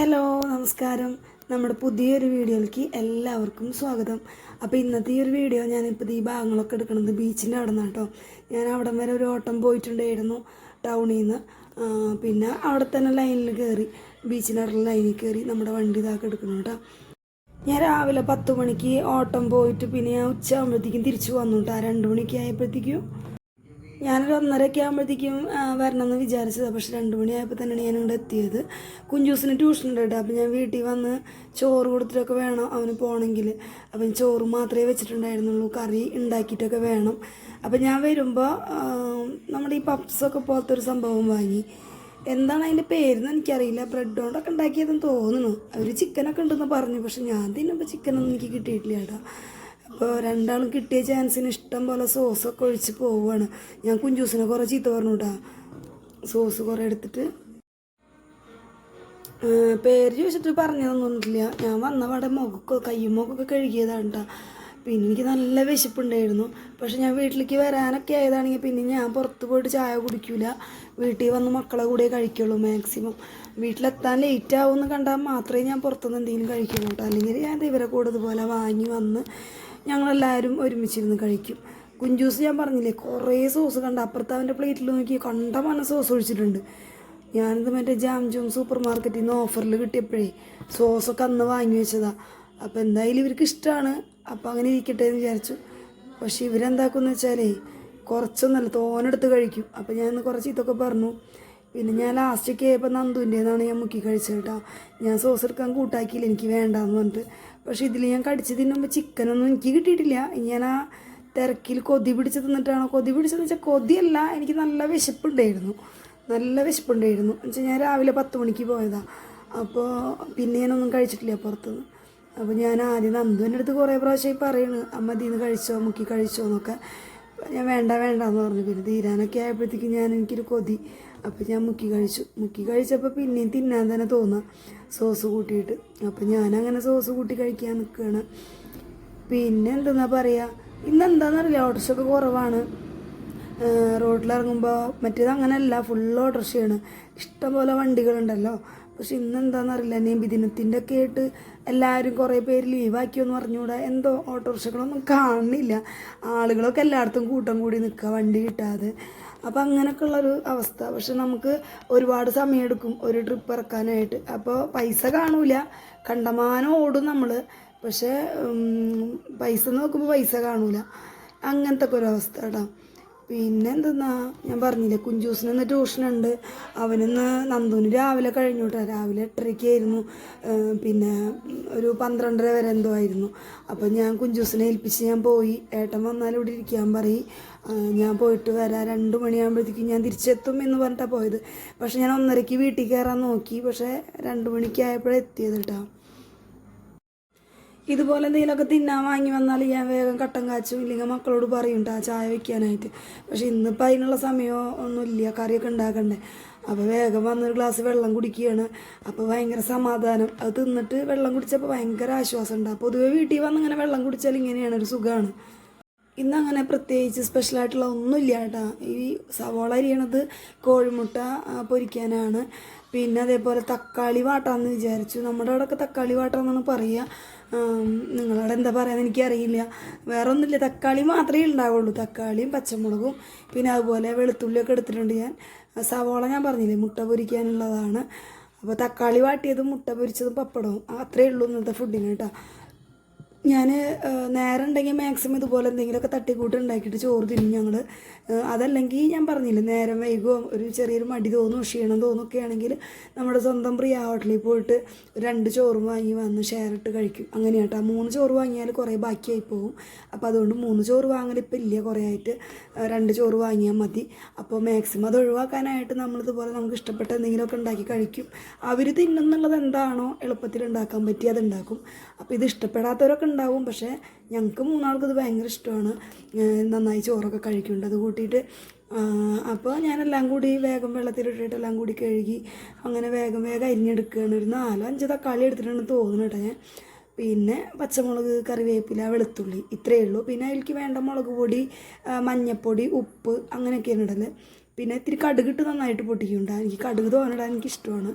Hello നമസ്കാരം. നമ്മുടെ പുതിയൊരു വീഡിയോയിലേക്ക് എല്ലാവർക്കും സ്വാഗതം. അപ്പോൾ ഇന്നത്തെ ഈ ഒരു വീഡിയോ ഞാനിപ്പോൾ ഈ ഭാഗങ്ങളൊക്കെ എടുക്കുന്നത് ബീച്ചിൻ്റെ അവിടെ നിന്നാണ് കേട്ടോ. ഞാൻ അവിടെ വരെ ഒരു ഓട്ടം പോയിട്ടുണ്ടായിരുന്നു ടൗണിൽ നിന്ന്. പിന്നെ അവിടെ തന്നെ ലൈനിൽ കയറി, ബീച്ചിൻ്റെ അവിടെ ലൈനിൽ കയറി നമ്മുടെ വണ്ടി ഇതാക്കി എടുക്കണം കേട്ടോ. ഞാൻ രാവിലെ 10 മണിക്ക് ഓട്ടം പോയിട്ട് പിന്നെ ഞാൻ ഉച്ച ആകുമ്പോഴത്തേക്കും തിരിച്ചു വന്നു കേട്ടോ. 2 മണിക്ക് ആയപ്പോഴത്തേക്കും ഞാനൊരു 1:30 ആകുമ്പോഴത്തേക്കും വരണമെന്ന് വിചാരിച്ചത്. പക്ഷെ 2 മണിയായപ്പോൾ തന്നെയാണ് ഞാൻ ഇവിടെ എത്തിയത്. കുഞ്ചൂസിന് ട്യൂഷൻ ഉണ്ട് കേട്ടോ. അപ്പോൾ ഞാൻ വീട്ടിൽ വന്ന് ചോറ് കൊടുത്തിട്ടൊക്കെ വേണം അവന് പോകണമെങ്കിൽ. അപ്പം ചോറ് മാത്രമേ വെച്ചിട്ടുണ്ടായിരുന്നുള്ളൂ, കറി ഉണ്ടാക്കിയിട്ടൊക്കെ വേണം. അപ്പം ഞാൻ വരുമ്പോൾ നമ്മുടെ ഈ പപ്സൊക്കെ പോലത്തെ ഒരു സംഭവം വാങ്ങി. എന്താണ് അതിൻ്റെ പേരെന്ന് എനിക്കറിയില്ല. ബ്രെഡ് കൊണ്ടൊക്കെ ഉണ്ടാക്കിയതെന്ന് തോന്നുന്നു. അവർ ചിക്കനൊക്കെ ഉണ്ടെന്ന് പറഞ്ഞു. പക്ഷെ ഞാൻ തിന്നുമ്പോൾ ചിക്കനൊന്നും എനിക്ക് കിട്ടിയിട്ടില്ല കേട്ടോ. അപ്പോൾ രണ്ടാളും കിട്ടിയ ചാൻസിന് ഇഷ്ടം പോലെ സോസൊക്കെ ഒഴിച്ച് പോവുകയാണ്. ഞാൻ കുഞ്ചൂസിനെ കുറേ ചീത്ത പറഞ്ഞു കേട്ടോ. സോസ് കുറേ എടുത്തിട്ട് പേര് ചോദിച്ചിട്ട് പറഞ്ഞതൊന്നുമില്ല. ഞാൻ വന്നപാടെ കയ്യും മുഖമൊക്കെ കഴുകിയതാണ് കേട്ടോ. പിന്നെ എനിക്ക് നല്ല വിശപ്പുണ്ടായിരുന്നു. പക്ഷെ ഞാൻ വീട്ടിലേക്ക് വരാനൊക്കെ ആയതാണെങ്കിൽ പിന്നെ ഞാൻ പുറത്ത് പോയിട്ട് ചായ കുടിക്കില്ല. വീട്ടിൽ വന്ന് മക്കളെ കൂടെ കഴിക്കുള്ളൂ മാക്സിമം. വീട്ടിലെത്താൻ ലേറ്റ് ആവുമെന്ന് കണ്ടാൽ മാത്രമേ ഞാൻ പുറത്തുനിന്ന് എന്തെങ്കിലും കഴിക്കുള്ളൂ കേട്ടോ. അല്ലെങ്കിൽ ഞാൻ ഇവരെ കൂടെ ഇതുപോലെ വാങ്ങി വന്ന് ഞങ്ങളെല്ലാവരും ഒരുമിച്ചിരുന്ന് കഴിക്കും. കുഞ്ചൂസ് ഞാൻ പറഞ്ഞില്ലേ കുറേ സോസ് കണ്ട, അപ്പുറത്ത് അവൻ്റെ പ്ലേറ്റിൽ നോക്കി കണ്ടമാനം സോസ് ഒഴിച്ചിട്ടുണ്ട്. ഞാനിത് മറ്റേ ജാം സൂപ്പർ മാർക്കറ്റിൽ നിന്ന് ഓഫറിൽ കിട്ടിയപ്പോഴേ സോസൊക്കെ അന്ന് വാങ്ങി വെച്ചതാണ്. അപ്പോൾ എന്തായാലും ഇവർക്ക് ഇഷ്ടമാണ്, അപ്പോൾ അങ്ങനെ ഇരിക്കട്ടെ എന്ന് വിചാരിച്ചു. പക്ഷേ ഇവരെന്താക്കുമെന്ന് വെച്ചാലേ കുറച്ചൊന്നല്ല തോനെടുത്ത് കഴിക്കും. അപ്പോൾ ഞാൻ ഇന്ന് കുറച്ച് ഇതൊക്കെ പറഞ്ഞു. പിന്നെ ഞാൻ ലാസ്റ്റൊക്കെ ആയപ്പോൾ നന്ദുവിൻ്റെതാണ് ഞാൻ മുക്കി കഴിച്ചത് കേട്ടോ. ഞാൻ സോസ് എടുക്കാൻ കൂട്ടാക്കിയില്ല, എനിക്ക് വേണ്ടാന്ന് പറഞ്ഞിട്ട്. പക്ഷേ ഇതിൽ ഞാൻ കടിച്ച് തിന്നുമ്പോൾ ചിക്കനൊന്നും എനിക്ക് കിട്ടിയിട്ടില്ല. ഞാൻ ആ തിരക്കിൽ കൊതി പിടിച്ച് തിന്നിട്ടാണോ, കൊതി പിടിച്ചെന്ന് വെച്ചാൽ കൊതിയല്ല, എനിക്ക് നല്ല വിശപ്പുണ്ടായിരുന്നു എന്ന് വെച്ചാൽ ഞാൻ രാവിലെ 10 മണിക്ക് പോയതാണ്. അപ്പോൾ പിന്നെ ഞാനൊന്നും കഴിച്ചിട്ടില്ല പുറത്തുനിന്ന്. അപ്പോൾ ഞാൻ ആദ്യം നന്ദുവിൻ്റെ അടുത്ത് കുറേ പ്രാവശ്യമായി പറയണ്, അമ്മ ഇതിന്ന് കഴിച്ചോ, മുക്കി കഴിച്ചോ എന്നൊക്കെ. ഞാൻ വേണ്ടെന്ന് പറഞ്ഞു. പിന്നെ തീരാനൊക്കെ ആയപ്പോഴത്തേക്കും എനിക്കൊരു കൊതി. അപ്പോൾ ഞാൻ മുക്കി കഴിച്ചപ്പോൾ പിന്നെയും തിന്നാൻ തന്നെ തോന്നുക സോസ് കൂട്ടിയിട്ട്. അപ്പോൾ ഞാനങ്ങനെ സോസ് കൂട്ടി കഴിക്കാൻ നിൽക്കുകയാണ്. പിന്നെ എന്തെന്നാ പറയുക, ഇന്നെന്താണെന്നറിയില്ല, ഓട്ടോറിക്ഷയൊക്കെ കുറവാണ് റോഡിലിറങ്ങുമ്പോൾ. മറ്റേത് അങ്ങനെയല്ല, ഫുൾ ഓട്ടോറിക്ഷയാണ്, ഇഷ്ടംപോലെ വണ്ടികളുണ്ടല്ലോ. പക്ഷെ ഇന്നെന്താണെന്നറിയില്ല, നബിദിനത്തിൻ്റെ ഒക്കെ ആയിട്ട് എല്ലാവരും കുറേ പേര് ലീവാക്കിയെന്ന് പറഞ്ഞുകൂടാ. എന്തോ ഓട്ടോറിക്ഷകളൊന്നും കാണുന്നില്ല, ആളുകളൊക്കെ എല്ലായിടത്തും കൂട്ടം കൂടി നിൽക്കുക വണ്ടി കിട്ടാതെ. അപ്പോൾ അങ്ങനെയൊക്കെ ഉള്ളൊരു അവസ്ഥ. പക്ഷെ നമുക്ക് ഒരുപാട് സമയമെടുക്കും ഒരു ട്രിപ്പ് ഇറക്കാനായിട്ട്. അപ്പോൾ പൈസ കാണൂല, കണ്ടമാനം ഓടും നമ്മൾ. പക്ഷേ പൈസ നോക്കുമ്പോൾ പൈസ കാണൂല. അങ്ങനത്തെ ഒക്കെ ഒരു അവസ്ഥ കേട്ടോ. പിന്നെ എന്തെന്നാ ഞാൻ പറഞ്ഞില്ലേ, കുഞ്ചൂസിന് ട്യൂഷനുണ്ട്. അവനിന്ന് നന്ദുവിന് രാവിലെ കഴിഞ്ഞു കേട്ടോ. രാവിലെ 8:30 പിന്നെ ഒരു 12:30 വരെ എന്തോ ആയിരുന്നു. അപ്പോൾ ഞാൻ കുഞ്ചൂസിനെ ഏൽപ്പിച്ച് ഞാൻ പോയി. ഏട്ടൻ വന്നാൽ ഇവിടെ ഇരിക്കാൻ പറയും, ഞാൻ പോയിട്ട് വരാം, 2 മണിയാകുമ്പോഴത്തേക്കും ഞാൻ തിരിച്ചെത്തും എന്ന് പറഞ്ഞിട്ടാണ് പോയത്. പക്ഷെ ഞാൻ 1:30 വീട്ടിൽ കയറാൻ നോക്കി. പക്ഷേ 2 മണിക്കായപ്പോഴാണ് എത്തിയത് കേട്ടോ. ഇതുപോലെ എന്തെങ്കിലുമൊക്കെ തിന്നാൻ വാങ്ങി വന്നാൽ ഞാൻ വേഗം കട്ടൻ കാച്ചും, ഇല്ലെങ്കിൽ മക്കളോട് പറയും കേട്ടോ ചായ വയ്ക്കാനായിട്ട്. പക്ഷെ ഇന്നിപ്പോൾ അതിനുള്ള സമയമോ ഒന്നുമില്ല, കറിയൊക്കെ ഉണ്ടാക്കണ്ടേ. അപ്പോൾ വേഗം വന്നൊരു ഗ്ലാസ് വെള്ളം കുടിക്കുകയാണ്. അപ്പോൾ ഭയങ്കര സമാധാനം. അത് തിന്നിട്ട് വെള്ളം കുടിച്ചപ്പോൾ ഭയങ്കര ആശ്വാസം ഉണ്ടാകും. പൊതുവെ വീട്ടിൽ വന്ന് ഇങ്ങനെ വെള്ളം കുടിച്ചാൽ ഇങ്ങനെയാണ്, ഒരു സുഖമാണ്. ഇന്നങ്ങനെ പ്രത്യേകിച്ച് സ്പെഷ്യലായിട്ടുള്ള ഒന്നുമില്ല കേട്ടോ. ഈ സവോള അരിയണത് കോഴിമുട്ട പൊരിക്കാനാണ്. പിന്നെ അതേപോലെ തക്കാളി വാട്ടാന്ന് വിചാരിച്ചു. നമ്മുടെ അവിടെയൊക്കെ തക്കാളി വാട്ടാന്നാണ് പറയുക. നിങ്ങളവിടെ എന്താ പറയുക എനിക്കറിയില്ല. വേറെ ഒന്നുമില്ല, തക്കാളി മാത്രമേ ഉണ്ടാവുള്ളൂ. തക്കാളിയും പച്ചമുളകും പിന്നെ അതുപോലെ വെളുത്തുള്ളിയൊക്കെ എടുത്തിട്ടുണ്ട് ഞാൻ. സവോള ഞാൻ പറഞ്ഞില്ലേ മുട്ട പൊരിക്കാനുള്ളതാണ്. അപ്പോൾ തക്കാളി വാട്ടിയതും മുട്ട പൊരിച്ചതും പപ്പടവും അത്രയേ ഉള്ളൂ ഇന്നത്തെ ഫുഡിന് കേട്ടോ. ഞാൻ നേരം ഉണ്ടെങ്കിൽ മാക്സിമം ഇതുപോലെ എന്തെങ്കിലുമൊക്കെ തട്ടിക്കൂട്ട് ഉണ്ടാക്കിയിട്ട് ചോറ് തിന്നും ഞങ്ങൾ. അതല്ലെങ്കിൽ ഞാൻ പറഞ്ഞില്ല, നേരം വൈകുമോ ഒരു ചെറിയൊരു മടി തോന്നും, ക്ഷീണം തോന്നുമൊക്കെ ആണെങ്കിൽ നമ്മുടെ സ്വന്തം പ്രിയ ഹോട്ടലിൽ പോയിട്ട് 2 ചോറും വാങ്ങി വന്ന് ഷെയർ ഇട്ട് കഴിക്കും. അങ്ങനെയാട്ടോ. 3 ചോറ് വാങ്ങിയാൽ കുറേ ബാക്കിയായി പോകും. അപ്പോൾ അതുകൊണ്ട് 3 ചോറ് വാങ്ങലിപ്പോൾ ഇല്ല, കുറേ ആയിട്ട് 2 ചോറ് വാങ്ങിയാൽ മതി. അപ്പോൾ മാക്സിമം അത് ഒഴിവാക്കാനായിട്ട് നമ്മളിതുപോലെ നമുക്ക് ഇഷ്ടപ്പെട്ട എന്തെങ്കിലുമൊക്കെ ഉണ്ടാക്കി കഴിക്കും. അവർ തിന്നുന്നുള്ളത് എന്താണോ എളുപ്പത്തിൽ ഉണ്ടാക്കാൻ പറ്റി അതുണ്ടാക്കും. അപ്പോൾ ഇത് ഇഷ്ടപ്പെടാത്തവരൊക്കെ ഉണ്ടാവും. പക്ഷേ ഞങ്ങൾക്ക് 3 ആൾക്കും ഇത് ഭയങ്കര ഇഷ്ടമാണ്. നന്നായി ചോറൊക്കെ കഴിക്കുന്നുണ്ട് അത് കൂട്ടിയിട്ട്. അപ്പോൾ ഞാനെല്ലാം കൂടി വേഗം വെള്ളത്തിലിട്ടിട്ട് എല്ലാം കൂടി കഴുകി അങ്ങനെ വേഗം അരിഞ്ഞെടുക്കുകയാണ്. ഒരു 4-5 തക്കാളി എടുത്തിട്ടുണ്ടെന്ന് തോന്നുന്നു കേട്ടോ ഞാൻ. പിന്നെ പച്ചമുളക്, കറിവേപ്പില, വെളുത്തുള്ളി ഇത്രയേ ഉള്ളൂ. പിന്നെ അതിലേക്ക് വേണ്ട മുളക് പൊടി, മഞ്ഞൾപ്പൊടി, ഉപ്പ് അങ്ങനെയൊക്കെയാണ് ഇടൽ. പിന്നെ ഇത്തിരി കടുകിട്ട് നന്നായിട്ട് പൊട്ടിക്കുന്നുണ്ട്. എനിക്ക് കടുക് തോന്നിടാൻ എനിക്കിഷ്ടമാണ്.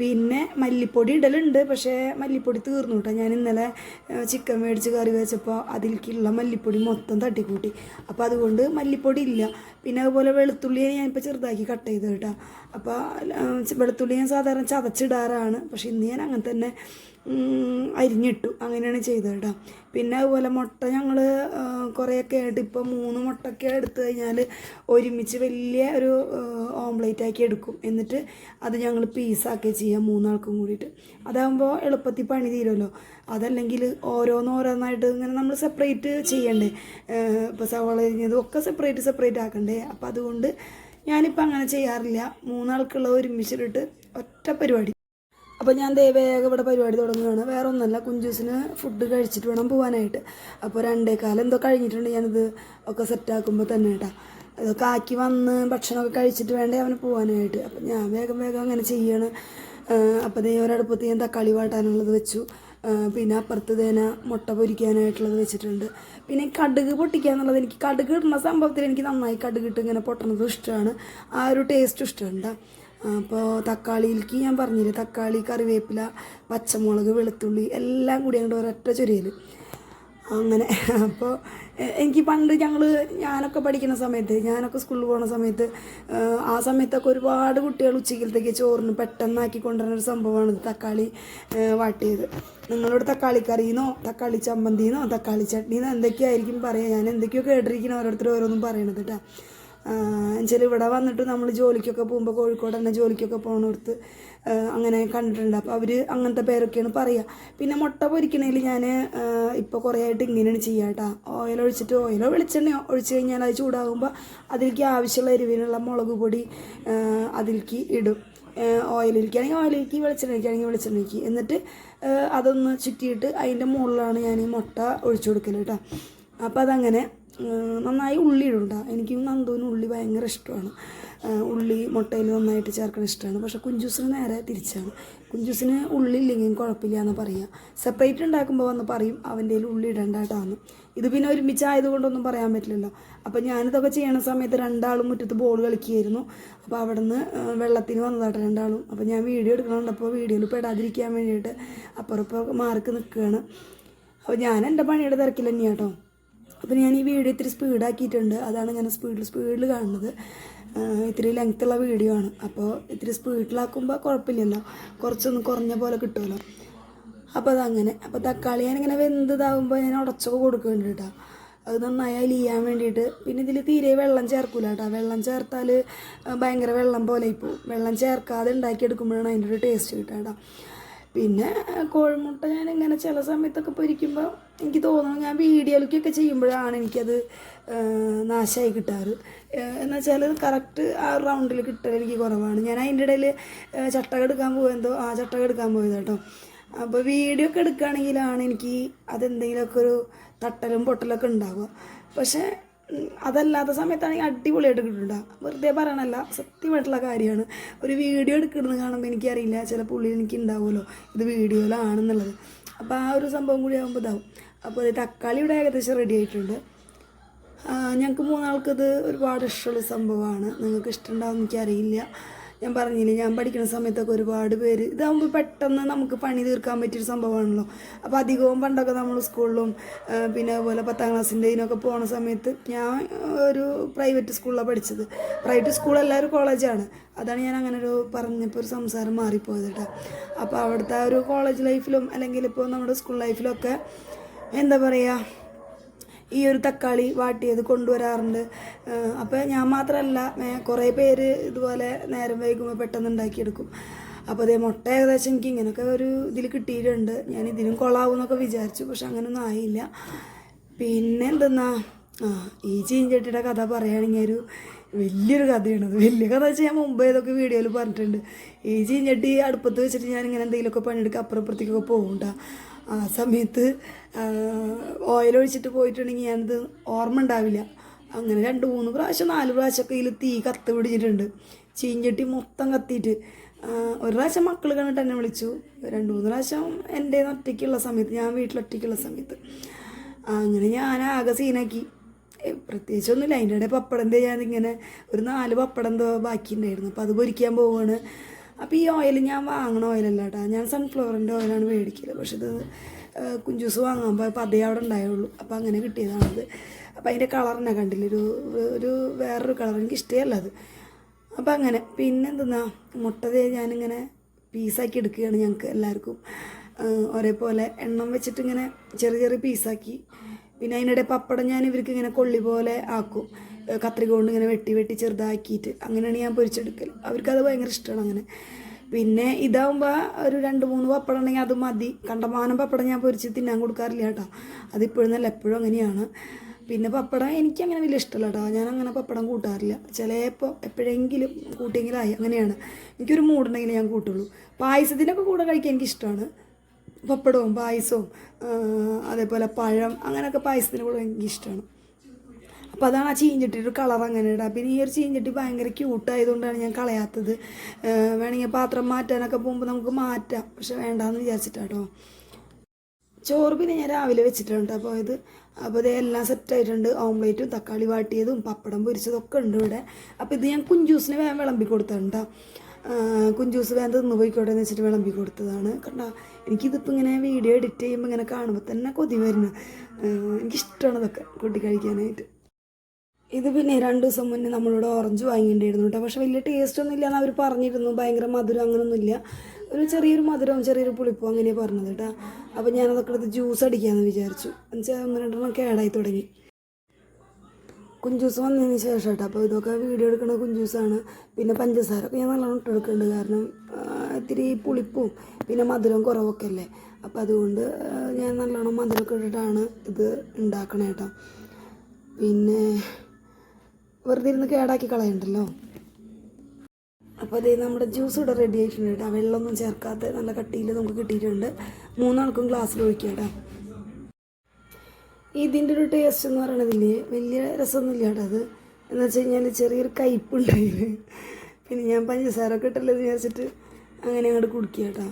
പിന്നെ മല്ലിപ്പൊടി ഇടലുണ്ട്, പക്ഷേ മല്ലിപ്പൊടി തീർന്നു കേട്ടോ. ഞാൻ ഇന്നലെ ചിക്കൻ മേടിച്ച് കറി വെച്ചപ്പോൾ അതിലേക്കുള്ള മല്ലിപ്പൊടി മൊത്തം തട്ടിക്കൂട്ടി. അപ്പോൾ അതുകൊണ്ട് മല്ലിപ്പൊടി ഇല്ല. പിന്നെ അതുപോലെ വെളുത്തുള്ളി ഞാനിപ്പോൾ ചെറുതാക്കി കട്ട് ചെയ്ത് കേട്ടോ. അപ്പോൾ വെളുത്തുള്ളി ഞാൻ സാധാരണ ചതച്ചിടാറാണ്, പക്ഷേ ഇന്ന് ഞാൻ അങ്ങനെ തന്നെ അരിഞ്ഞിട്ടു, അങ്ങനെയാണ് ചെയ്തത് കേട്ടോ. പിന്നെ അതുപോലെ മുട്ട ഞങ്ങൾ കുറേയൊക്കെ ആയിട്ട് ഇപ്പോൾ 3 മുട്ടയൊക്കെ എടുത്തു കഴിഞ്ഞാൽ ഒരുമിച്ച് വലിയ ഒരു ഓംലേറ്റ് ആക്കി എടുക്കും. എന്നിട്ട് അത് ഞങ്ങൾ പീസാക്കി ചെയ്യാം 3 ആൾക്കും കൂടിയിട്ട്. അതാകുമ്പോൾ എളുപ്പത്തിൽ പണി തീരുമല്ലോ. അതല്ലെങ്കിൽ ഓരോന്നോരോന്നായിട്ട് ഇങ്ങനെ നമ്മൾ സെപ്പറേറ്റ് ചെയ്യണ്ടേ, ഇപ്പോൾ സവാള അരിഞ്ഞതും ഒക്കെ സെപ്പറേറ്റ് ആക്കണ്ടേ. അപ്പം അതുകൊണ്ട് ഞാനിപ്പോൾ അങ്ങനെ ചെയ്യാറില്ല. 3 ആൾക്കുള്ള ഒരുമിച്ചിട്ട് ഒറ്റ പരിപാടി. അപ്പോൾ ഞാൻ വേഗം ഇവിടെ പരിപാടി തുടങ്ങുകയാണ്. വേറെ ഒന്നല്ല, കുഞ്ചൂസിന് ഫുഡ് കഴിച്ചിട്ട് വേണം പോകാനായിട്ട്. അപ്പോൾ 2:15 എന്തോ കഴിഞ്ഞിട്ടുണ്ട്. ഞാനിത് ഒക്കെ സെറ്റാക്കുമ്പോൾ തന്നെ കേട്ടോ. അതൊക്കെ ആക്കി വന്ന് ഭക്ഷണമൊക്കെ കഴിച്ചിട്ട് വേണ്ടേ അവന് പോകാനായിട്ട്. അപ്പം ഞാൻ വേഗം അങ്ങനെ ചെയ്യാണ്. അപ്പോൾ ഒരടുപ്പത്ത് ഞാൻ തക്കാളി വാട്ടാനുള്ളത് വെച്ചു. പിന്നെ അപ്പുറത്ത് തേന മുട്ട പൊരിക്കാനായിട്ടുള്ളത് വെച്ചിട്ടുണ്ട്. പിന്നെ കടുക് പൊട്ടിക്കുക എന്നുള്ളത്, എനിക്ക് കടുക് ഇടുന്ന സംഭവത്തിൽ എനിക്ക് നന്നായി കടുകിട്ട് ഇങ്ങനെ പൊട്ടണത് ഇഷ്ടമാണ്. ആ ഒരു ടേസ്റ്റ് ഇഷ്ടമുണ്ട്. അപ്പോൾ തക്കാളിയിലേക്ക് ഞാൻ പറഞ്ഞില്ലേ, തക്കാളി, കറിവേപ്പില, പച്ചമുളക്, വെളുത്തുള്ളി എല്ലാം കൂടി അങ്ങോട്ട് ഒരൊറ്റ ചൊരിയൽ അങ്ങനെ. അപ്പോൾ എനിക്ക് പണ്ട് ഞാനൊക്കെ പഠിക്കുന്ന സമയത്ത്, ഞാനൊക്കെ സ്കൂളിൽ പോകുന്ന സമയത്ത്, ആ സമയത്തൊക്കെ ഒരുപാട് കുട്ടികൾ ഉച്ചക്കലത്തേക്ക് ചോറിന് പെട്ടെന്നാക്കി കൊണ്ടുവരുന്ന ഒരു സംഭവമാണ് തക്കാളി വാട്ടിയത്. നിങ്ങളോട് തക്കാളി കറിയെന്നോ തക്കാളി ചമ്മന്തിന്നോ തക്കാളി ചട്നിന്നോ എന്തൊക്കെയായിരിക്കും പറയുക. ഞാൻ എന്തൊക്കെയോ കേട്ടിരിക്കണം ഓരോരുത്തർ ഓരോന്നും പറയണത് കേട്ടോ. എന്നുവെച്ചാൽ ഇവിടെ വന്നിട്ട് നമ്മൾ ജോലിക്കൊക്കെ പോകുമ്പോൾ കോഴിക്കോട് തന്നെ ജോലിക്കൊക്കെ പോകുന്നിടത്ത് അങ്ങനെ കണ്ടിട്ടുണ്ട്. അപ്പോൾ അവർ അങ്ങനത്തെ പേരൊക്കെയാണ് പറയുക. പിന്നെ മുട്ട പൊരിക്കണേൽ ഞാൻ ഇപ്പോൾ കുറേ ആയിട്ട് ഇങ്ങനെയാണ് ചെയ്യുക കേട്ടോ. ഓയിലോ വെളിച്ചെണ്ണയോ ഒഴിച്ച് കഴിഞ്ഞാൽ അത് ചൂടാകുമ്പോൾ അതിലേക്ക് ആവശ്യമുള്ള എരിവിനുള്ള മുളക് പൊടി അതിലേക്ക് ഇടും. ഓയിലിലേക്കാണെങ്കിൽ വെളിച്ചെണ്ണയ്ക്ക് എന്നിട്ട് അതൊന്ന് ചുറ്റിയിട്ട് അതിൻ്റെ മുകളിലാണ് ഞാൻ ഈ മുട്ട ഒഴിച്ചു കൊടുക്കൽ കേട്ടോ. അപ്പോൾ അതങ്ങനെ നന്നായി ഉള്ളി ഇടും. എനിക്കും നന്ദുവിനും ഉള്ളി ഭയങ്കര ഇഷ്ടമാണ്. ഉള്ളി മുട്ടയിൽ നന്നായിട്ട് ചേർക്കാൻ ഇഷ്ടമാണ്. പക്ഷേ കുഞ്ചൂസിന് നേരെ തിരിച്ചാണ്. കുഞ്ചൂസിന് ഉള്ളി ഇല്ലെങ്കിൽ കുഴപ്പമില്ല എന്ന് പറയുക. സെപ്പറേറ്റ് ഉണ്ടാക്കുമ്പോൾ വന്ന് പറയും അവൻ്റെ കയ്യിൽ ഉള്ളി ഇടേണ്ട കേട്ടാന്ന്. ഇത് പിന്നെ ഒരുമിച്ചായതുകൊണ്ടൊന്നും പറയാൻ പറ്റില്ലല്ലോ. അപ്പോൾ ഞാനിതൊക്കെ ചെയ്യണ സമയത്ത് 2 ആളും മുറ്റത്ത് ബോൾ കളിക്കുകയായിരുന്നു. അപ്പോൾ അവിടെ നിന്ന് വെള്ളത്തിന് വന്നതാട്ടെ 2 ആളും. അപ്പോൾ ഞാൻ വീഡിയോ എടുക്കണുണ്ട്. അപ്പോൾ വീഡിയോയിൽ പെടാതിരിക്കാൻ വേണ്ടിയിട്ട് അപ്പുറം മാർക്ക് നിൽക്കുകയാണ്. അപ്പോൾ ഞാൻ എൻ്റെ പണിയുടെ തിരക്കിൽ തന്നെയാണ് കേട്ടോ. അപ്പോൾ ഞാൻ ഈ വീഡിയോ ഇത്തിരി സ്പീഡാക്കിയിട്ടുണ്ട്. അതാണ് ഞാൻ സ്പീഡിൽ കാണുന്നത്. ഇത്തിരി ലെങ്ത്തുള്ള വീഡിയോ ആണ്. അപ്പോൾ ഇത്തിരി സ്പീഡിലാക്കുമ്പോൾ കുഴപ്പമില്ലല്ലോ, കുറച്ചൊന്ന് കുറഞ്ഞ പോലെ കിട്ടുമല്ലോ. അപ്പോൾ അതങ്ങനെ. അപ്പോൾ തക്കാളി ഞാനിങ്ങനെ വെന്തതാകുമ്പോൾ ഞാൻ ഉടച്ചൊക്കെ കൊടുക്കുന്നുണ്ട് കേട്ടോ. അത് നന്നായി അലിയാൻ വേണ്ടിയിട്ട്. പിന്നെ ഇതിൽ തീരെ വെള്ളം ചേർക്കില്ല കേട്ടോ. വെള്ളം ചേർത്താൽ ഭയങ്കര വെള്ളം പോലെ ഇപ്പോൾ. വെള്ളം ചേർക്കാതെ ഉണ്ടാക്കിയെടുക്കുമ്പോഴാണ് അതിൻ്റെ ഒരു ടേസ്റ്റ് കിട്ടുക കേട്ടോ. പിന്നെ കോഴിമുട്ട ഞാനിങ്ങനെ ചില സമയത്തൊക്കെ പൊരിക്കുമ്പോൾ എനിക്ക് തോന്നുന്നു ഞാൻ വീഡിയോയിലേക്കൊക്കെ ചെയ്യുമ്പോഴാണ് എനിക്കത് നാശമായി കിട്ടാറ്. എന്നുവെച്ചാൽ കറക്റ്റ് ആ റൗണ്ടിൽ കിട്ടൽ എനിക്ക് കുറവാണ്. ഞാൻ അതിൻ്റെ ഇടയിൽ ചട്ടക എടുക്കാൻ പോയത് കേട്ടോ. അപ്പോൾ വീഡിയോ ഒക്കെ എടുക്കുകയാണെങ്കിലാണ് എനിക്ക് അതെന്തെങ്കിലുമൊക്കെ ഒരു തട്ടലും പൊട്ടലൊക്കെ ഉണ്ടാവുക. പക്ഷേ അതല്ലാത്ത സമയത്താണെങ്കിൽ അടിപൊളിയായിട്ട് കിട്ടുന്നുണ്ടാകും. വെറുതെ പറയണല്ല, സത്യമായിട്ടുള്ള കാര്യമാണ്. ഒരു വീഡിയോ എടുക്കുന്നത് കാണുമ്പോൾ എനിക്കറിയില്ല ചിലപ്പോൾ ഉള്ളിൽ എനിക്ക് ഉണ്ടാവുമല്ലോ ഇത് വീഡിയോയിലാണെന്നുള്ളത്. അപ്പോൾ ആ ഒരു സംഭവം കൂടി ആകുമ്പോൾ ഇതാവും. അപ്പോൾ തക്കാളി ഇവിടെ ഏകദേശം റെഡി ആയിട്ടുണ്ട്. ഞങ്ങൾക്ക് 3 ആൾക്കത് ഒരുപാട് ഇഷ്ടമുള്ള സംഭവമാണ്. നിങ്ങൾക്ക് ഇഷ്ടമുണ്ടാവും എനിക്കറിയില്ല. ഞാൻ പറഞ്ഞില്ലേ, ഞാൻ പഠിക്കുന്ന സമയത്തൊക്കെ ഒരുപാട് പേര് ഇതാകുമ്പോൾ പെട്ടെന്ന് നമുക്ക് പണി തീർക്കാൻ പറ്റിയൊരു സംഭവമാണല്ലോ. അപ്പോൾ അധികവും പണ്ടൊക്കെ നമ്മൾ സ്കൂളിലും പിന്നെ അതുപോലെ 10ാം ക്ലാസ്സിൻ്റെ ഇതിനൊക്കെ പോകുന്ന സമയത്ത് ഞാൻ ഒരു പ്രൈവറ്റ് സ്കൂളിലാണ് പഠിച്ചത്. പ്രൈവറ്റ് സ്കൂളല്ല, ഒരു കോളേജാണ്. അതാണ് ഞാൻ അങ്ങനെ ഒരു പറഞ്ഞപ്പോൾ ഒരു സംസാരം മാറിപ്പോയത് കേട്ടോ. അപ്പോൾ അവിടുത്തെ ഒരു കോളേജ് ലൈഫിലും അല്ലെങ്കിൽ ഇപ്പോൾ നമ്മുടെ സ്കൂൾ ലൈഫിലൊക്കെ എന്താ പറയുക, ഈ ഒരു തക്കാളി വാട്ടിയത് കൊണ്ടുവരാറുണ്ട്. അപ്പോൾ ഞാൻ മാത്രമല്ല, കുറേ പേര് ഇതുപോലെ നേരം വൈകുമ്പോൾ പെട്ടെന്ന് ഉണ്ടാക്കിയെടുക്കും. അപ്പോൾ അതേ മുട്ട ഏകദേശം എനിക്ക് ഇങ്ങനെയൊക്കെ ഒരു ഇതിൽ കിട്ടിയിട്ടുണ്ട്. ഞാൻ ഇതിനും കൊള്ളാവും എന്നൊക്കെ വിചാരിച്ചു, പക്ഷെ അങ്ങനെയൊന്നും ആയില്ല. പിന്നെ എന്തെന്നാ ഈ ചീഞ്ചട്ടിയുടെ കഥ പറയുകയാണെങ്കിൽ ഒരു വലിയൊരു കഥയാണ്. വലിയ കഥ വെച്ചാൽ ഞാൻ മുമ്പ് ഏതൊക്കെ വീഡിയോയിൽ പറഞ്ഞിട്ടുണ്ട്. ഈ ചീഞ്ചട്ടി അടുപ്പത്ത് വെച്ചിട്ട് ഞാനിങ്ങനെ എന്തെങ്കിലുമൊക്കെ പണിയെടുക്കുക അപ്പുറത്തേക്കൊക്കെ പോകും. ആ സമയത്ത് ഓയിലൊഴിച്ചിട്ട് പോയിട്ടുണ്ടെങ്കിൽ ഞാനത് ഓർമ്മ ഉണ്ടാവില്ല. അങ്ങനെ 2-3 പ്രാവശ്യം 4 പ്രാവശ്യമൊക്കെ ഇതിൽ തീ കത്ത് പിടിച്ചിട്ടുണ്ട്. ചീഞ്ചട്ടി മൊത്തം കത്തിയിട്ട്. ഒരു പ്രാവശ്യം മക്കൾ കണ്ടിട്ട് എന്നെ വിളിച്ചു. 2-3 പ്രാവശ്യം എൻ്റെ ഒറ്റയ്ക്കുള്ള സമയത്ത്, ഞാൻ വീട്ടിലൊറ്റയ്ക്കുള്ള സമയത്ത്. അങ്ങനെ ഞാൻ ആകെ സീനാക്കി. പ്രത്യേകിച്ചൊന്നുമില്ല. അതിൻ്റെ ഇടയിൽ പപ്പടം ഞാനിങ്ങനെ ഒരു 4 പപ്പടം എന്തോ ബാക്കിയുണ്ടായിരുന്നു. അപ്പോൾ അത് പൊരിക്കാൻ പോവുകയാണ്. അപ്പോൾ ഈ ഓയിൽ ഞാൻ വാങ്ങണ ഓയിലല്ല കേട്ടോ, ഞാൻ സൺഫ്ലവറിൻ്റെ ഓയിലാണ് മേടിക്കല്. പക്ഷെ ഇത് കുഞ്ചൂസ് വാങ്ങാൻ പോയപ്പോൾ അതേ അവിടെ ഉണ്ടായുള്ളൂ. അപ്പോൾ അങ്ങനെ കിട്ടിയതാണത്. അപ്പോൾ അതിൻ്റെ കളറിനെ കണ്ടില്ല, ഒരു വേറൊരു കളർ, എനിക്ക് ഇഷ്ടമല്ല അത്. അപ്പോൾ അങ്ങനെ പിന്നെ എന്തെന്നാ മുട്ട ഞാനിങ്ങനെ പീസാക്കി എടുക്കുകയാണ്. ഞങ്ങൾക്ക് എല്ലാവർക്കും ഒരേപോലെ എണ്ണം വെച്ചിട്ട് ഇങ്ങനെ ചെറിയ ചെറിയ പീസാക്കി. പിന്നെ അതിനിടെ പപ്പടം ഞാൻ ഇവർക്ക് ഇങ്ങനെ കൊള്ളി പോലെ ആക്കും, കത്രിക കൊണ്ട് ഇങ്ങനെ വെട്ടി വെട്ടി ചെറുതാക്കിയിട്ട് അങ്ങനെയാണ് ഞാൻ പൊരിച്ചെടുക്കൽ. അവർക്കത് ഭയങ്കര ഇഷ്ടമാണ് അങ്ങനെ. പിന്നെ ഇതാകുമ്പോൾ ഒരു 2-3 പപ്പടം ഉണ്ടെങ്കിൽ അത് മതി. കണ്ടമാനം പപ്പടം ഞാൻ പൊരിച്ച് തിന്നാൻ കൊടുക്കാറില്ല കേട്ടോ, അതിപ്പോഴും നല്ല എപ്പോഴും അങ്ങനെയാണ്. പിന്നെ പപ്പടം എനിക്കങ്ങനെ വലിയ ഇഷ്ടമല്ല കേട്ടോ, ഞാനങ്ങനെ പപ്പടം കൂട്ടാറില്ല. ചിലപ്പോൾ എപ്പോഴെങ്കിലും കൂട്ടിയെങ്കിലായി, അങ്ങനെയാണ്. എനിക്കൊരു മൂടുണ്ടെങ്കിൽ ഞാൻ കൂട്ടുള്ളൂ. പായസത്തിനൊക്കെ കൂടെ കഴിക്കാൻ എനിക്കിഷ്ടമാണ് പപ്പടവും പായസവും, അതേപോലെ പഴം, അങ്ങനെയൊക്കെ പായസത്തിന് കൂടെ എനിക്കിഷ്ടമാണ്. അപ്പോൾ അതാണ് ആ ചീഞ്ചട്ടിയുടെ കളർ അങ്ങനെ ഇടാം. പിന്നെ ഈ ഒരു ചീഞ്ചട്ടി ഭയങ്കര ക്യൂട്ടായതുകൊണ്ടാണ് ഞാൻ കളയാത്തത്. വേണമെങ്കിൽ പാത്രം മാറ്റാനൊക്കെ പോകുമ്പോൾ നമുക്ക് മാറ്റാം, പക്ഷെ വേണ്ടാന്ന് വിചാരിച്ചിട്ടാട്ടോ. ചോറ് പിന്നെ ഞാൻ രാവിലെ വെച്ചിട്ടുണ്ട് പോയത്. അപ്പോൾ ഇത് എല്ലാം സെറ്റായിട്ടുണ്ട്. ഓംലേറ്റും തക്കാളി വാട്ടിയതും പപ്പടം പൊരിച്ചതൊക്കെ ഉണ്ട് ഇവിടെ. അപ്പോൾ ഇത് ഞാൻ കുഞ്ചൂസിന് വേഗം വിളമ്പി കൊടുത്തിട്ടുണ്ടോ. കുഞ്ചൂസ് വേഗം തിന്ന് പോയിക്കോട്ടെ എന്ന് വെച്ചിട്ട് വിളമ്പി കൊടുത്തതാണ്. കണ്ടോ, എനിക്കിതിപ്പോൾ ഇങ്ങനെ വീഡിയോ എഡിറ്റ് ചെയ്യുമ്പോൾ ഇങ്ങനെ കാണുമ്പോൾ തന്നെ കൊതി വരുന്നു. എനിക്കിഷ്ടമാണ് ഇതൊക്കെ കൂട്ടി കഴിക്കാനായിട്ട്. ഇത് പിന്നെ 2 ദിവസം മുന്നേ നമ്മളിവിടെ ഓറഞ്ച് വാങ്ങിയിട്ടുണ്ടായിരുന്നു കേട്ടോ. പക്ഷെ വലിയ ടേസ്റ്റ് ഒന്നും ഇല്ലയെന്ന് അവർ പറഞ്ഞിരുന്നു. ഭയങ്കര മധുരം അങ്ങനെയൊന്നുമില്ല, ഒരു ചെറിയൊരു മധുരവും ചെറിയൊരു പുളിപ്പും അങ്ങനെയാണ് പറഞ്ഞത് കേട്ടോ. അപ്പോൾ ഞാനതൊക്കെ എടുത്ത് ജ്യൂസ് അടിക്കാമെന്ന് വിചാരിച്ചു. എന്നുവെച്ചാൽ 1-2 കേടായി തുടങ്ങി. കുഞ്ചൂസ് വന്നതിന് ശേഷം കേട്ടോ. അപ്പോൾ ഇതൊക്കെ വീഡിയോ എടുക്കുന്ന കുഞ്ചൂസാണ്. പിന്നെ പഞ്ചസാരൊക്കെ ഞാൻ നല്ലോണം ഇട്ടെടുക്കുന്നുണ്ട്, കാരണം ഇത്തിരി പുളിപ്പും പിന്നെ മധുരം കുറവൊക്കെ അല്ലേ. അപ്പോൾ അതുകൊണ്ട് ഞാൻ നല്ലോണം മധുരമൊക്കെ ഇട്ടിട്ടാണ് ഇത് ഉണ്ടാക്കണേ കേട്ടോ. പിന്നെ വെറുതെ ഇരുന്ന് കേടാക്കി കളയണ്ടല്ലോ. അപ്പോൾ അതേ നമ്മുടെ ജ്യൂസ് ഇവിടെ റെഡി ആയിട്ടുണ്ട് കേട്ടോ. വെള്ളമൊന്നും ചേർക്കാത്ത നല്ല കട്ടിയിൽ നമുക്ക് കിട്ടിയിട്ടുണ്ട്. 3 ആൾക്കും ഗ്ലാസ്സിൽ ഒഴിക്കുക കേട്ടോ. ഇതിൻ്റെ ഒരു ടേസ്റ്റ് എന്ന് പറയണതില്ലേ വലിയ രസമൊന്നുമില്ല കേട്ടോ. അത് എന്ന് വെച്ച് കഴിഞ്ഞാൽ ചെറിയൊരു കയ്പുണ്ടായിന്. പിന്നെ ഞാൻ പഞ്ചസാരൊക്കെ ഇട്ടല്ലോ വിചാരിച്ചിട്ട് അങ്ങനെ അങ്ങോട്ട് കുടിക്കുക കേട്ടോ.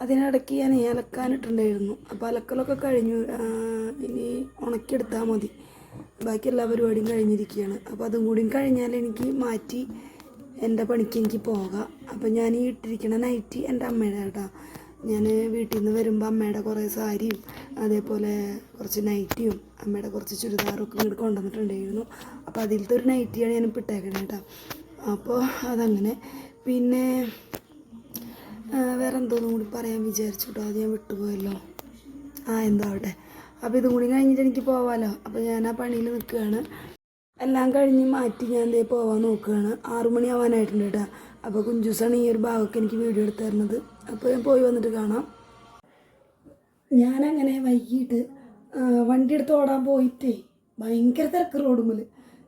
അതിനിടയ്ക്ക് ഞാൻ അലക്കാനിട്ടുണ്ടായിരുന്നു. അപ്പോൾ അലക്കലൊക്കെ കഴിഞ്ഞു, ഇനി ഉണക്കിയെടുത്താൽ മതി. ബാക്കി എല്ലാ പരിപാടിയും കഴിഞ്ഞിരിക്കുകയാണ്. അപ്പോൾ അതും കൂടി കഴിഞ്ഞാൽ എനിക്ക് മാറ്റി എൻ്റെ പണിക്ക് എനിക്ക് പോകാം. അപ്പോൾ ഞാൻ ഈ ഇട്ടിരിക്കണ നൈറ്റി എൻ്റെ അമ്മയുടെ കേട്ടോ. ഞാൻ വീട്ടിൽ നിന്ന് വരുമ്പോൾ അമ്മയുടെ കുറേ സാരിയും അതേപോലെ കുറച്ച് നൈറ്റിയും അമ്മയുടെ കുറച്ച് ചുരിദാറൊക്കെ ഇങ്ങോട്ട് കൊണ്ടുവന്നിട്ടുണ്ടായിരുന്നു. അപ്പോൾ അതിലത്തെ ഒരു നൈറ്റിയാണ് ഞാൻ ഇട്ടേക്കണേ കേട്ടോ. അപ്പോൾ അതങ്ങനെ. പിന്നെ വേറെ എന്തോന്നും കൂടി പറയാൻ വിചാരിച്ചു കേട്ടോ, അത് ഞാൻ വിട്ടുപോയല്ലോ. എന്തോ ആവട്ടെ. അപ്പോൾ ഇതും കൂടി കഴിഞ്ഞിട്ട് എനിക്ക് പോകാമല്ലോ. അപ്പോൾ ഞാൻ ആ പണിയിൽ നിൽക്കുകയാണ്. എല്ലാം കഴിഞ്ഞ് മാറ്റി ഞാൻ ദേ പോകാൻ നോക്കുകയാണ്. 6 മണിയാവാനായിട്ടുണ്ട് കേട്ടോ. അപ്പോൾ കുഞ്ചൂസാണ് ഈ ഒരു ഭാഗമൊക്കെ എനിക്ക് വീഡിയോ എടുത്ത് തരുന്നത്. അപ്പോൾ ഞാൻ പോയി വന്നിട്ട് കാണാം. ഞാനങ്ങനെ വൈകിട്ട് വണ്ടി എടുത്ത് ഓടാൻ പോയിട്ടേ ഭയങ്കര തിരക്ക് റോഡുമ്മിൽ.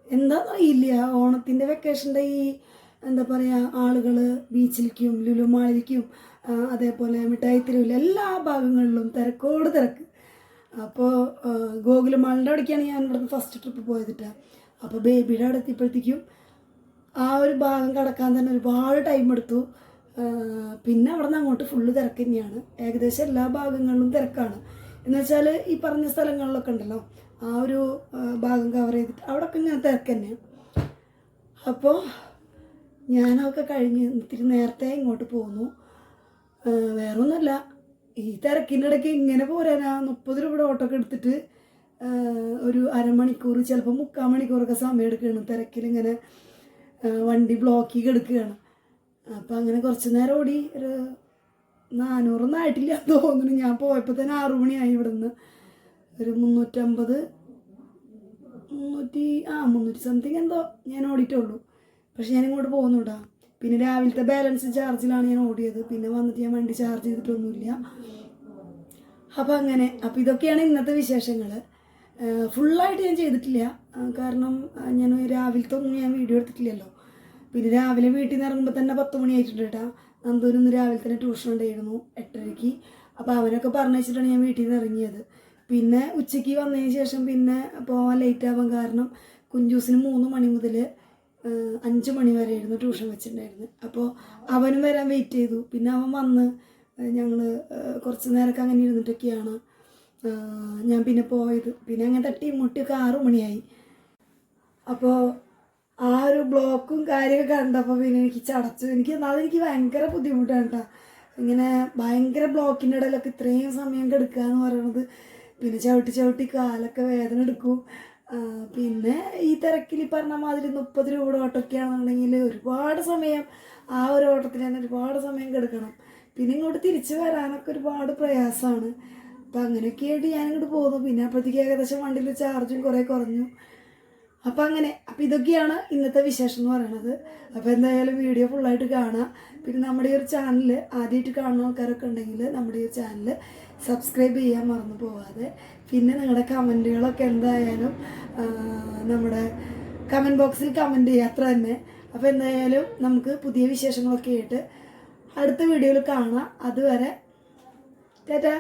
എന്താണെന്ന് അറിയില്ല, ഓണത്തിൻ്റെ വെക്കേഷൻ്റെ ഈ എന്താ പറയുക, ആളുകൾ ബീച്ചിലേക്കും ലുലു മാളിലേക്കും അതേപോലെ മിഠായി തെരുവിൽ എല്ലാ ഭാഗങ്ങളിലും തിരക്കോട് തിരക്ക്. അപ്പോൾ ഗോകുലം മാളിൻ്റെ അവിടേക്കാണ് ഞാൻ ഇവിടുന്ന് ഫസ്റ്റ് ട്രിപ്പ് പോയതിട്ടാണ്. അപ്പോൾ ബേബിയുടെ അവിടെ എത്തിയപ്പോഴത്തേക്കും ആ ഒരു ഭാഗം കടക്കാൻ തന്നെ ഒരുപാട് ടൈം എടുത്തു. പിന്നെ അവിടെ നിന്ന് അങ്ങോട്ട് ഫുള്ള് തിരക്ക് തന്നെയാണ്. ഏകദേശം എല്ലാ ഭാഗങ്ങളിലും തിരക്കാണ്. എന്ന് വെച്ചാൽ ഈ പറഞ്ഞ സ്ഥലങ്ങളിലൊക്കെ ഉണ്ടല്ലോ, ആ ഒരു ഭാഗം കവർ ചെയ്തിട്ട് അവിടെയൊക്കെ ഇങ്ങനെ തിരക്ക് തന്നെയാണ്. അപ്പോൾ ഞാനതൊക്കെ കഴിഞ്ഞ് ഇത്തിരി നേരത്തെ ഇങ്ങോട്ട് പോന്നു. വേറൊന്നുമല്ല, ഈ തിരക്കിൻ്റെ ഇടയ്ക്ക് ഇങ്ങനെ പോരാനാ 30 രൂപയുടെ ഓട്ടോ ഒക്കെ എടുത്തിട്ട് ഒരു അരമണിക്കൂർ ചിലപ്പോൾ 3/4 മണിക്കൂറൊക്കെ സമയം എടുക്കുകയാണ്. തിരക്കിലിങ്ങനെ വണ്ടി ബ്ലോക്കി കിടക്കുകയാണ്. അപ്പോൾ അങ്ങനെ കുറച്ച് നേരം ഓടി. ഒരു 400 ആയിട്ടില്ല തോന്നുന്നു. ഞാൻ പോയപ്പോൾ തന്നെ 6 മണിയായി. ഇവിടെ നിന്ന് ഒരു 350 300 സംതിങ് എന്തോ ഞാൻ ഓടിയിട്ടുള്ളൂ. പക്ഷെ ഞാനിങ്ങോട്ട് പോകുന്നുണ്ടാ. പിന്നെ രാവിലത്തെ ബാലൻസ് ചാർജിലാണ് ഞാൻ ഓടിയത്. പിന്നെ വന്നിട്ട് ഞാൻ വണ്ടി ചാർജ് ചെയ്തിട്ടൊന്നുമില്ല. അപ്പോൾ അങ്ങനെ. അപ്പോൾ ഇതൊക്കെയാണ് ഇന്നത്തെ വിശേഷങ്ങൾ. ഫുള്ളായിട്ട് ഞാൻ ചെയ്തിട്ടില്ല, കാരണം ഞാൻ രാവിലത്തെ ഒന്നും ഞാൻ വീഡിയോ എടുത്തിട്ടില്ലല്ലോ. പിന്നെ രാവിലെ വീട്ടിൽ നിന്ന് ഇറങ്ങുമ്പോൾ തന്നെ 10 മണി ആയിട്ടുണ്ട് കേട്ടോ. നന്ദൂരിന്ന് രാവിലെ തന്നെ ട്യൂഷൻ ഉണ്ടായിരുന്നു 8:30. അപ്പോൾ അവനൊക്കെ പറഞ്ഞു വെച്ചിട്ടാണ് ഞാൻ വീട്ടിൽ നിന്ന് ഇറങ്ങിയത്. പിന്നെ ഉച്ചയ്ക്ക് വന്നതിന് ശേഷം പിന്നെ പോകാൻ ലേറ്റ് ആവാൻ കാരണം കുഞ്ചൂസിന് 3 മണി മുതൽ 5 മണി വരെയായിരുന്നു ട്യൂഷൻ വെച്ചിട്ടുണ്ടായിരുന്നു. അപ്പോൾ അവനും വരാൻ വെയിറ്റ് ചെയ്തു. പിന്നെ അവൻ വന്ന് ഞങ്ങൾ കുറച്ച് നേരമൊക്കെ അങ്ങനെ ഇരുന്നിട്ടൊക്കെയാണ് ഞാൻ പിന്നെ പോയത്. പിന്നെ അങ്ങനെ തട്ടി മുട്ടിയൊക്കെ 6 മണിയായി. അപ്പോൾ ആ ഒരു ബ്ലോക്കും കാര്യമൊക്കെ കണ്ടപ്പോൾ പിന്നെ എനിക്ക് ചടച്ചു. അതെനിക്ക് ഭയങ്കര ബുദ്ധിമുട്ടാണ് കേട്ടോ. ഇങ്ങനെ ഭയങ്കര ബ്ലോക്കിൻ്റെ ഇടയിലൊക്കെ ഇത്രയും സമയം കിടക്കുക എന്ന് പറയുന്നത്. പിന്നെ ചവിട്ടി കാലൊക്കെ വേദന എടുക്കും. പിന്നെ ഈ തിരക്കിൽ പറഞ്ഞ മാതിരി 30 രൂപയുടെ ഓട്ടമൊക്കെ ആണെന്നുണ്ടെങ്കിൽ ഒരുപാട് സമയം ആ ഒരു ഓട്ടത്തിൽ തന്നെ ഒരുപാട് സമയം കിടക്കണം. പിന്നെ ഇങ്ങോട്ട് തിരിച്ച് വരാനൊക്കെ ഒരുപാട് പ്രയാസമാണ്. അപ്പം അങ്ങനെയൊക്കെ ആയിട്ട് ഞാനിങ്ങോട്ട് പോകുന്നു. പിന്നെ അപ്പോഴത്തേക്ക് ഏകദേശം വണ്ടിയിൽ ചാർജും കുറേ കുറഞ്ഞു. അപ്പം ഇതൊക്കെയാണ് ഇന്നത്തെ വിശേഷം എന്ന് പറയുന്നത്. അപ്പോൾ എന്തായാലും വീഡിയോ ഫുള്ളായിട്ട് കാണാം. പിന്നെ നമ്മുടെ ഈ ഒരു ചാനൽ ആദ്യമായിട്ട് കാണുന്ന ആൾക്കാരൊക്കെ ഉണ്ടെങ്കിൽ നമ്മുടെ ഈ ചാനൽ സബ്സ്ക്രൈബ് ചെയ്യാൻ മറന്നു പോവാതെ. പിന്നെ നിങ്ങളുടെ കമൻറ്റുകളൊക്കെ എന്തായാലും നമ്മുടെ കമൻറ്റ് ബോക്സിൽ കമൻറ്റ് ചെയ്യുക, അത്ര തന്നെ. അപ്പോൾ എന്തായാലും നമുക്ക് പുതിയ വിശേഷങ്ങളൊക്കെ ആയിട്ട് അടുത്ത വീഡിയോയിൽ കാണാം. അതുവരെ ടാറ്റാ.